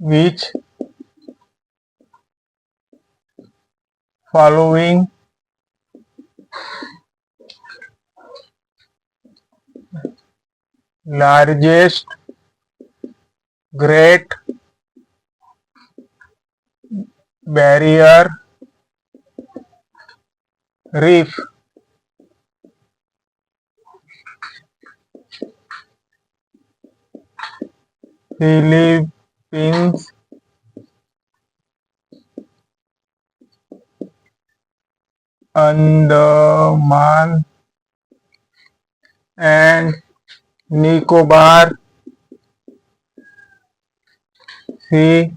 which following largest Great Barrier Reef? Philippines, Andaman and Nicobar, C.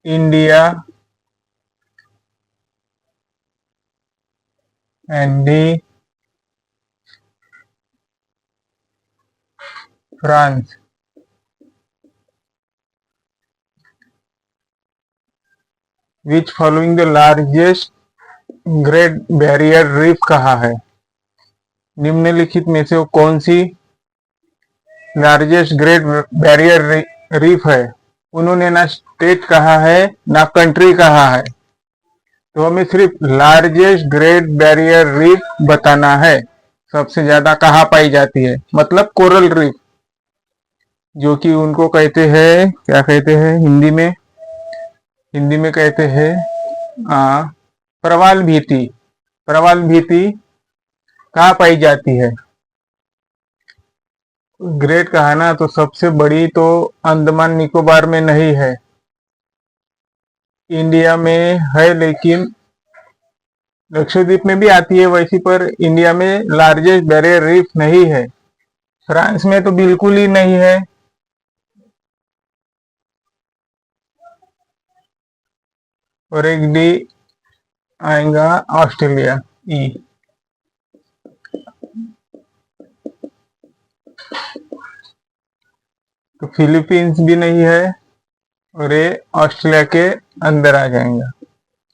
India, and D. France. Which following the largest great barrier reef कहा है? निम्नलिखित में से वो कौन सी largest great barrier reef है? उन्होंने ना स्टेट कहा है ना कंट्री कहा है, तो हमें सिर्फ लार्जेस्ट ग्रेट बैरियर रीफ बताना है। सबसे ज्यादा कहाँ पाई जाती है, मतलब कोरल रीफ, जो कि उनको कहते हैं, क्या कहते हैं हिंदी में कहते हैं प्रवाल भीति। प्रवाल भीति कहाँ पाई जाती है? ग्रेट कहा ना, तो सबसे बड़ी तो अंडमान निकोबार में नहीं है, इंडिया में है, लेकिन लक्षद्वीप में भी आती है वैसी, पर इंडिया में लार्जेस्ट बैरियर रीफ नहीं है। फ्रांस में तो बिल्कुल ही नहीं है। और एक डी आएगा ऑस्ट्रेलिया, ई। तो फिलीपींस भी नहीं है और ये ऑस्ट्रेलिया के अंदर आ जाएगा,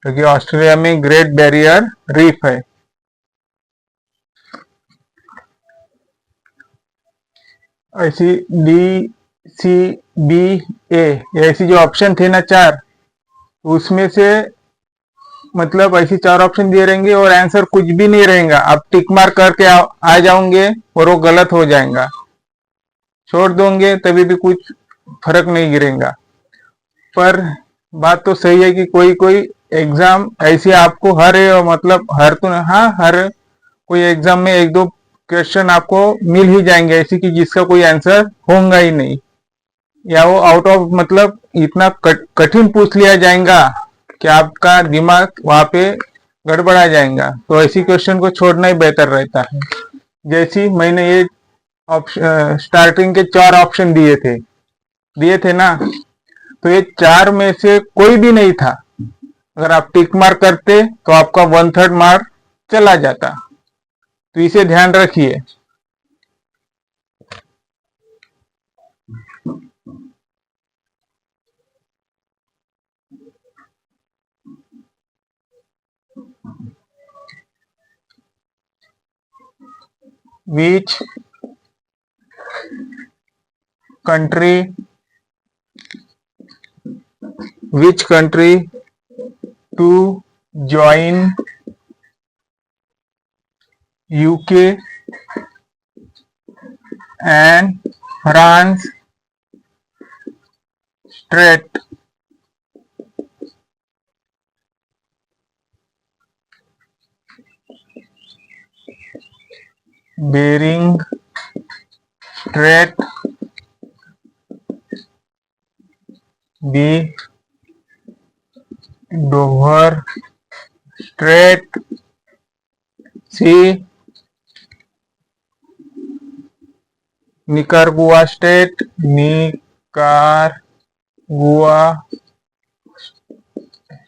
क्योंकि ऑस्ट्रेलिया में ग्रेट बैरियर रीफ है। ऐसी डी, सी, बी, ए, ऐसी जो ऑप्शन थे ना 4, उसमें से मतलब ऐसे 4 ऑप्शन दिए रहेंगे और आंसर कुछ भी नहीं रहेगा। आप टिक मार्क करके आ जाओगे और वो गलत हो जाएगा, छोड़ दोगे तभी भी कुछ फर्क नहीं गिरेगा। पर बात तो सही है कि कोई कोई एग्जाम ऐसे आपको हर तो हाँ, हर कोई एग्जाम में 1-2 क्वेश्चन आपको मिल ही जाएंगे ऐसे कि जिसका कोई आंसर होगा ही नहीं, या वो आउट ऑफ मतलब इतना कठिन पूछ लिया जाएगा कि आपका दिमाग वहां पे गड़बड़ा जाएगा। तो ऐसी क्वेश्चन को छोड़ना ही बेहतर रहता है। जैसी मैंने ये स्टार्टिंग के 4 ऑप्शन दिए थे ना, तो ये 4 में से कोई भी नहीं था। अगर आप टिक मार्क करते तो आपका 1/3 मार्क चला जाता, तो इसे ध्यान रखिए। Which country to join UK and France Strait? Bering Strait, B. Dover Strait, C. Nicaragua state,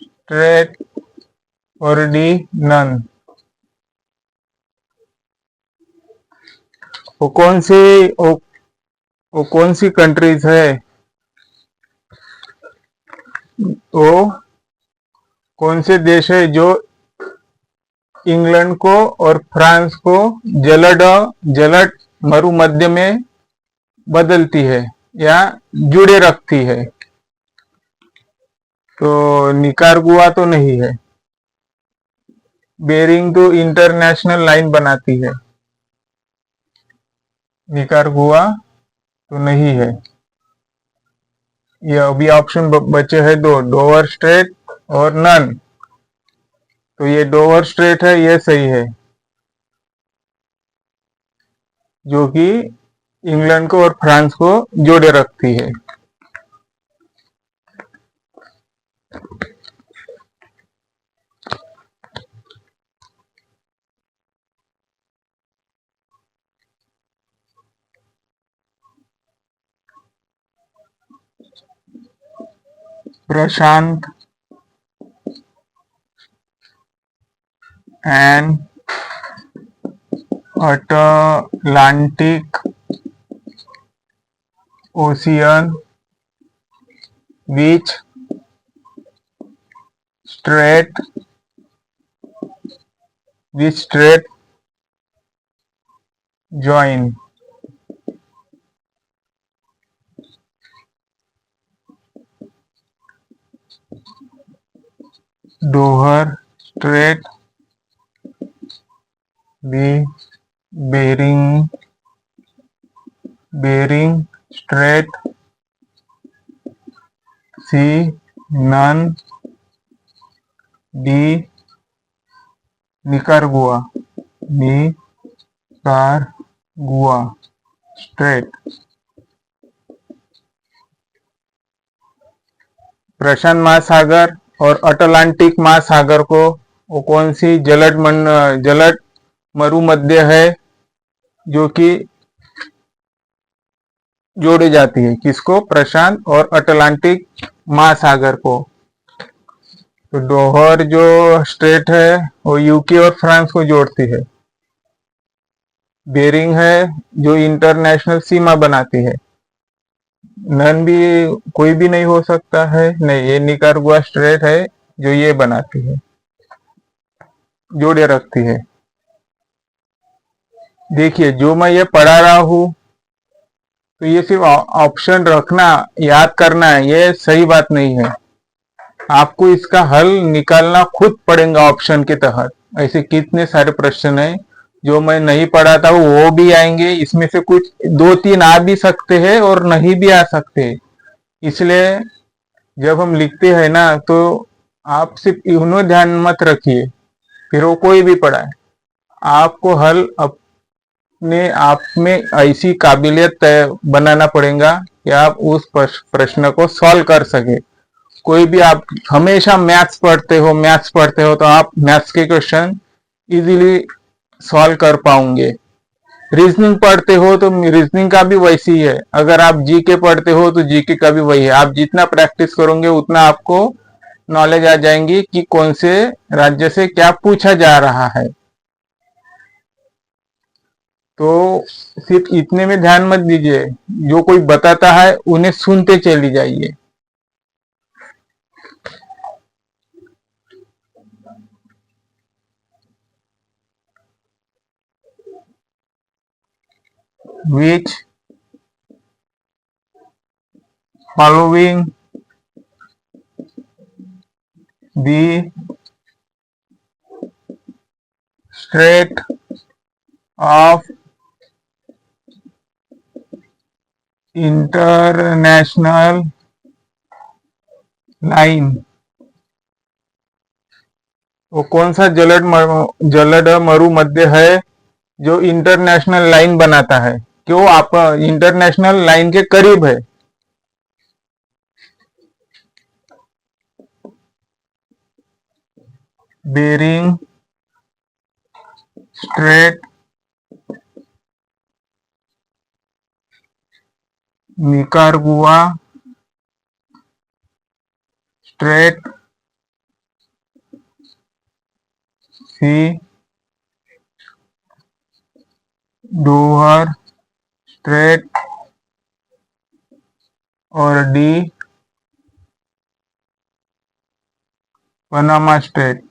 straight, और डी नन। वो कौन सी कंट्रीज है? वो कौन से देश है जो इंग्लैंड को और फ्रांस को जलद मरुमध्य में बदलती है? या जुड़े रखती है। तो निकारागुआ तो नहीं है। बेरिंग तो इंटरनेशनल लाइन बनाती है, निकारागुआ तो नहीं है। ये अभी ऑप्शन बचे हैं दो, डोवर स्ट्रेट और नन। तो ये डोवर स्ट्रेट है, ये सही है, जो कि इंग्लैंड को और फ्रांस को जोड़े रखती है। प्रशांत and Atlantic ocean which strait join? Dover strait, B Bering strait, C none, D Nicaragua strait. प्रशांत महासागर और अटलांटिक महासागर को वो कौन सी जलद मरुमध्य है जो कि जोड़ी जाती है, किसको? प्रशांत और अटलांटिक महासागर को। तो डोहर जो स्ट्रेट है वो यूके और फ्रांस को जोड़ती है। बेरिंग है जो इंटरनेशनल सीमा बनाती है। नन भी कोई भी नहीं हो सकता है, नहीं, ये निकारागुआ स्ट्रेट है जो ये बनाती है, जोड़े रखती है। देखिए, जो मैं ये पढ़ा रहा हूं, तो ये सिर्फ ऑप्शन रखना, याद करना है, ये सही बात नहीं है। आपको इसका हल निकालना खुद पड़ेगा ऑप्शन के तहत। ऐसे कितने सारे प्रश्न हैं जो मैं नहीं पढ़ाता हूँ, वो भी आएंगे। इसमें से कुछ 2-3 आ भी सकते हैं और नहीं भी आ सकते। इसलिए जब हम लिखते हैं ना, तो आप सिर्फ इन्हों ध्यान मत रखिए, फिर वो कोई भी पढ़ाए, आपको हल अपने आप में ऐसी काबिलियत बनाना पड़ेगा कि आप उस प्रश्न को सॉल्व कर सके। कोई भी, आप हमेशा मैथ्स पढ़ते हो तो आप मैथ्स के क्वेश्चन इजीली सॉल्व कर पाओगे। रीजनिंग पढ़ते हो तो रीजनिंग का भी वैसी ही है। अगर आप जीके पढ़ते हो तो जीके का भी वही है। आप जितना प्रैक्टिस करोगे उतना आपको नॉलेज आ जाएंगी कि कौन से राज्य से क्या पूछा जा रहा है। तो सिर्फ इतने में ध्यान मत दीजिए, जो कोई बताता है उन्हें सुनते चली जाइए। Which following the strait of international line? वो कौन सा जलद मरुमध्य है जो इंटरनेशनल लाइन बनाता है, क्यों आप इंटरनेशनल लाइन के करीब है? बेरिंग स्ट्रेट, निकारागुआ स्ट्रेट, सी डोहर स्ट्रेट और D Panama straight.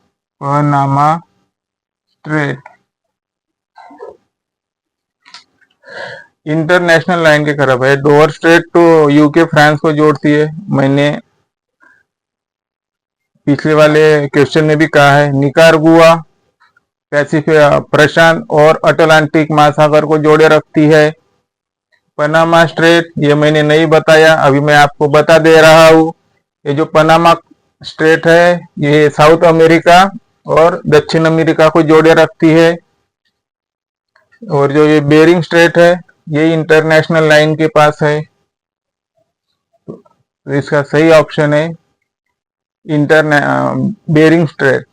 International line के करीब है। डोवर स्ट्रेट तो यूके फ्रांस को जोड़ती है, मैंने पिछले वाले क्वेश्चन में भी कहा है। निकारागुआ पैसिफिक प्रशांत और अटलांटिक महासागर को जोड़े रखती है। पनामा स्ट्रेट ये मैंने नहीं बताया, अभी मैं आपको बता दे रहा हूँ। ये जो पनामा स्ट्रेट है ये साउथ अमेरिका और दक्षिण अमेरिका को जोड़े रखती है। और जो ये बेरिंग स्ट्रेट है ये इंटरनेशनल लाइन के पास है। तो इसका सही ऑप्शन है बेरिंग स्ट्रेट,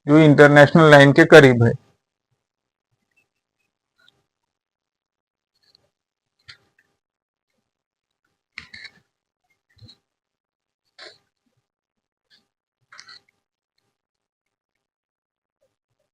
जो इंटरनेशनल लाइन के करीब है।